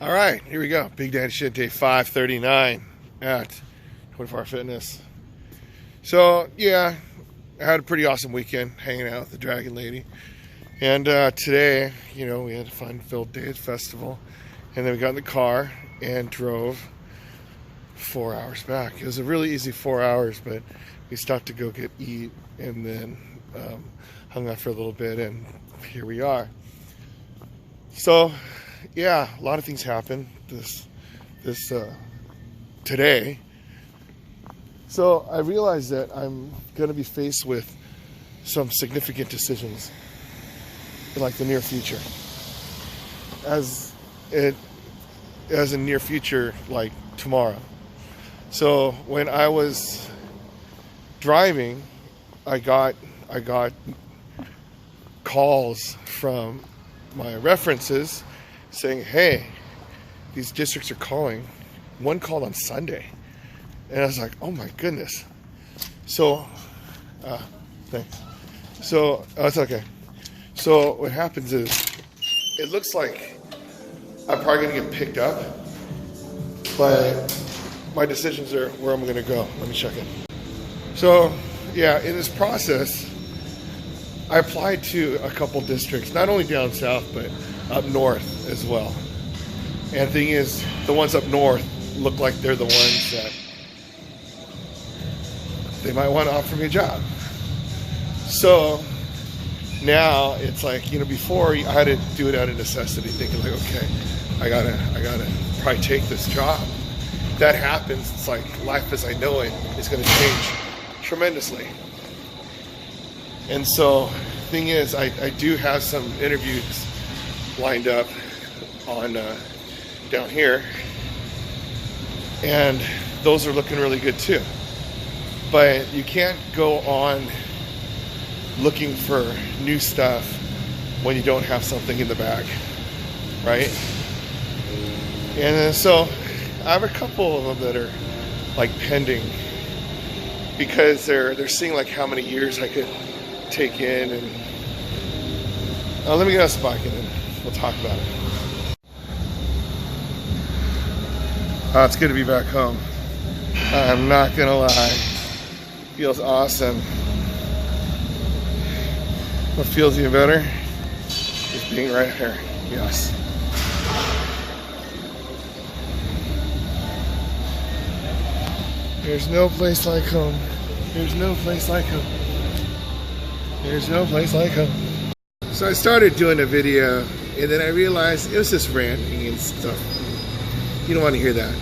All right, here we go. Big Daddy Shit, day 539 at 24 Hour Fitness. So, yeah, I had a pretty awesome weekend hanging out with the Dragon Lady. And today, we had a fun-filled day at the festival. And then we got in the car and drove 4 hours back. It was a really easy 4 hours, but we stopped to go eat and then hung out for a little bit, and here we are. So, yeah, a lot of things happened today. So I realized that I'm going to be faced with some significant decisions in like the near future. As in near future, like tomorrow. So when I was driving, I got calls from my references saying, hey, these districts are calling. One called on Sunday. And I was like, oh my goodness. So, thanks. So, it's okay. So what happens is, it looks like I'm probably going to get picked up, but my decisions are where I'm going to go. Let me check it. So, yeah, in this process, I applied to a couple districts, not only down south, but up north as well. And the thing is, the ones up north look like they're the ones that they might want to offer me a job. So now it's like, before I had to do it out of necessity, thinking like, okay, I gotta probably take this job. That happens, it's like life as I know it is going to change tremendously. And so, thing is, I do have some interviews lined up on down here, and those are looking really good too. But you can't go on looking for new stuff when you don't have something in the bag, right? And so I have a couple of them that are like pending, because they're seeing like how many years I could take in, and let me get us back and then we'll talk about it. It's good to be back home. I'm not gonna lie, feels awesome. What feels even better is being right here. Yes. There's no place like home. There's no place like home. There's no place like home. So I started doing a video, and then I realized it was just ranting and stuff. You don't want to hear that.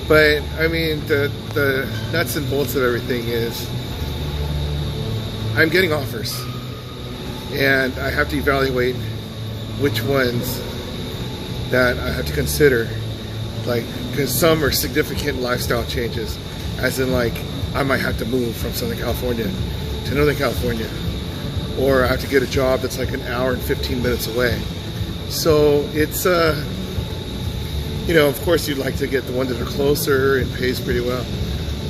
But, I mean, the nuts and bolts of everything is I'm getting offers. And I have to evaluate which ones that I have to consider. Like, because some are significant lifestyle changes. As in, like, I might have to move from Southern California to Northern California. Or I have to get a job that's like an hour and 15 minutes away. So it's, of course you'd like to get the ones that are closer and pays pretty well.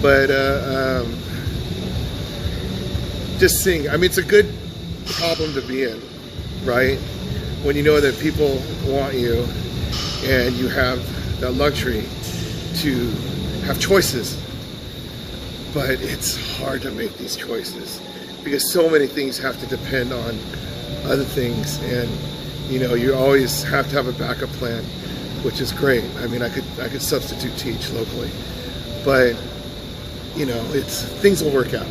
But just seeing, I mean, it's a good problem to be in, right? When you know that people want you and you have that luxury to have choices. But it's hard to make these choices, because so many things have to depend on other things, and you always have to have a backup plan, which is great. I mean, I could substitute teach locally, but it's things will work out.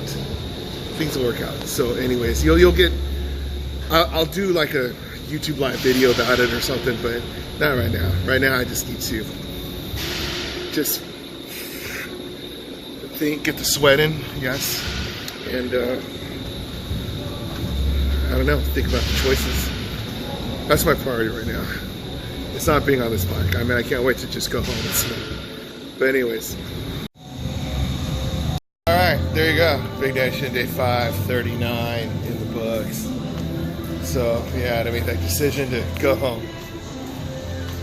Things will work out. So, anyways, you'll get. I'll do like a YouTube live video about it or something, but not right now. Right now, I just need to just get the sweat in, yes, and I don't know, think about the choices. That's my priority right now. It's not being on this bike. I mean, I can't wait to just go home and sleep. But anyways. Alright, there you go. Big Daddy Shit, day 539 in the books. So, yeah, to make that decision to go home.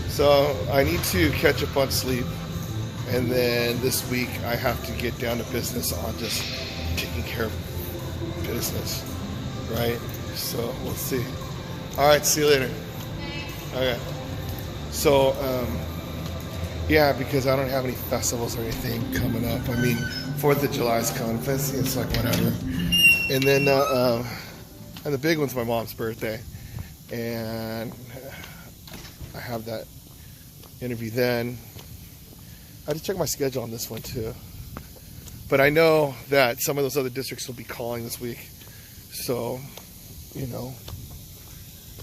So, I need to catch up on sleep. And then this week, I have to get down to business on just taking care of business. Right? So, we'll see. Alright, see you later. Okay. So, Yeah, because I don't have any festivals or anything coming up. I mean, 4th of July is coming, but it's like whatever. And then, and the big one's my mom's birthday. And I have that interview then. I had to check my schedule on this one too. But I know that some of those other districts will be calling this week. So, you know,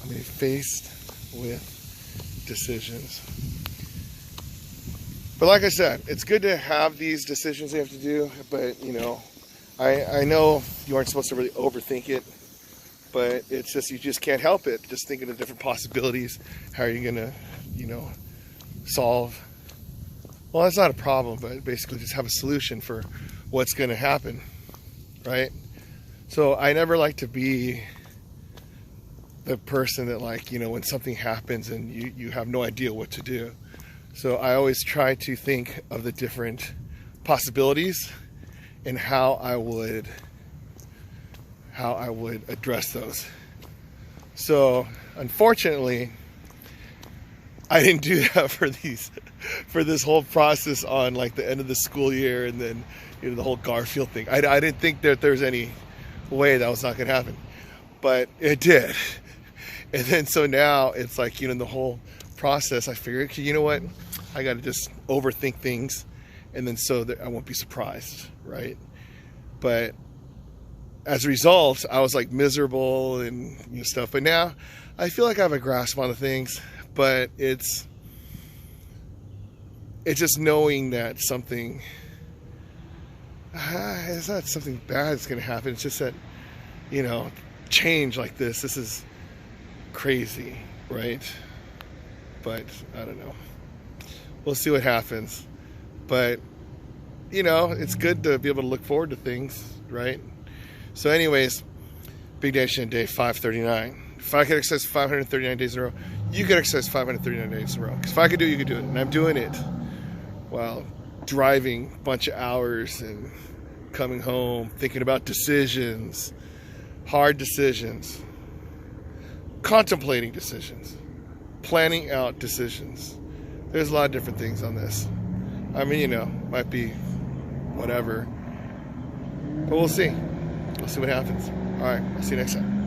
I'm going to be faced with decisions. But like I said, it's good to have these decisions you have to do. But, you know, I know you aren't supposed to really overthink it. But it's just, you just can't help it. Just thinking of different possibilities. How are you going to, you know, solve? Well, that's not a problem, but basically just have a solution for what's going to happen, right? So I never like to be the person that, like, you know, when something happens and you have no idea what to do. So I always try to think of the different possibilities and how I would address those. So unfortunately, I didn't do that for this whole process on like the end of the school year, and then, you know, the whole Garfield thing. I didn't think that there's any way that was not going to happen, but it did. And then so now it's like, you know, in the whole process, I figured, okay, you know what, I got to just overthink things, and then so that I won't be surprised, right? But as a result, I was like miserable and, you know, stuff. But now I feel like I have a grasp on the things. But it's just knowing that something, it's not something bad that's going to happen. It's just that, you know, change like this is crazy, right? But I don't know. We'll see what happens. But, you know, it's good to be able to look forward to things, right? So anyways, Big Nation Day 539. If I could exercise 539 days in a row, you could exercise 539 days in a row. Because if I could do it, you could do it. And I'm doing it while driving a bunch of hours and coming home, thinking about decisions, hard decisions, contemplating decisions, planning out decisions. There's a lot of different things on this. I mean, you know, might be whatever. But we'll see. We'll see what happens. All right, I'll see you next time.